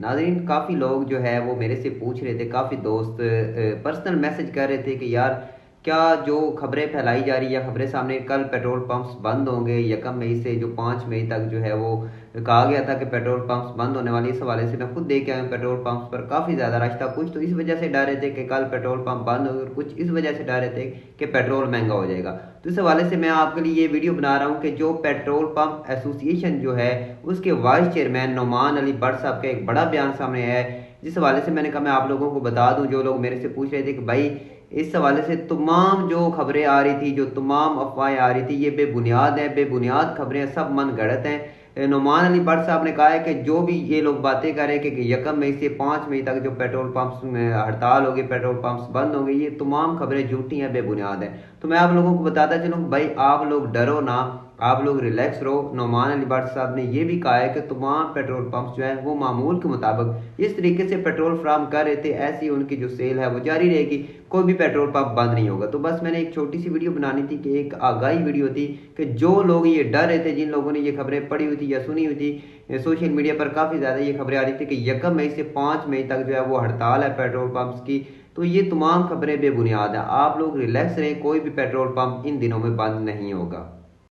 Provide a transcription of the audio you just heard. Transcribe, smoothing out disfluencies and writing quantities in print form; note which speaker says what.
Speaker 1: नाज़रीन, काफ़ी लोग जो है वो मेरे से पूछ रहे थे, काफ़ी दोस्त पर्सनल मैसेज कर रहे थे कि यार क्या जो खबरें फैलाई जा रही है, खबरें सामने कल पेट्रोल पंप्स बंद होंगे 1 मई से, जो 5 मई तक जो है वो कहा गया था कि पेट्रोल पंप्स बंद होने वाली। इस हवाले से मैं खुद देख के आया हूँ, पेट्रोल पंप्स पर काफ़ी ज़्यादा रश था। कुछ तो इस वजह से डर रहे थे कि कल पेट्रोल पंप बंद होंगे, और कुछ इस वजह से डर रहे थे कि पेट्रोल महंगा हो जाएगा। तो इस हवाले से मैं आपके लिए ये वीडियो बना रहा हूँ कि जो पेट्रोल पंप एसोसिएशन जो है उसके वाइस चेयरमैन नोमान अली भट्ट साहब का एक बड़ा बयान सामने आया है, जिस हवाले से मैंने कहा मैं आप लोगों को बता दूं। जो लोग मेरे से पूछ रहे थे कि भाई इस हवाले से तमाम जो खबरें आ रही थी, जो तमाम अफवाहें आ रही थी, ये बेबुनियाद है, बेबुनियाद खबरें, सब मन गढ़ंत हैं। नुमान अली भट्ट साहब ने कहा है कि जो भी ये लोग बातें कर रहे हैं कि 1 मई से 5 मई तक जो पेट्रोल पंप्स में हड़ताल होगी, पेट्रोल पंप्स बंद होंगे, ये तमाम खबरें झूठी हैं, बेबुनियाद हैं। तो मैं आप लोगों को बताता चलूँ भाई, आप लोग डरो ना, आप लोग रिलैक्स रहो। नोमान अली भट्ट साहब ने यह भी कहा है कि तमाम पेट्रोल पंप्स जो है वो मामूल के मुताबिक इस तरीके से पेट्रोल फराम कर रहे थे, ऐसी उनकी जो सेल है वो जारी रहेगी, कोई भी पेट्रोल पंप बंद नहीं होगा। तो बस मैंने एक छोटी सी वीडियो बनानी थी कि एक आगाही वीडियो थी कि जो लोग ये डर रहे थे, जिन लोगों ने ये खबरें पढ़ी हुई थी या सुनी हुई थी सोशल मीडिया पर, काफ़ी ज़्यादा ये खबरें आ रही थी कि 1 मई से 5 मई तक जो है वो हड़ताल है पेट्रोल पंप्स की, तो ये तमाम खबरें बेबुनियाद है। आप लोग रिलैक्स रहें, कोई भी पेट्रोल पंप इन दिनों में बंद नहीं होगा।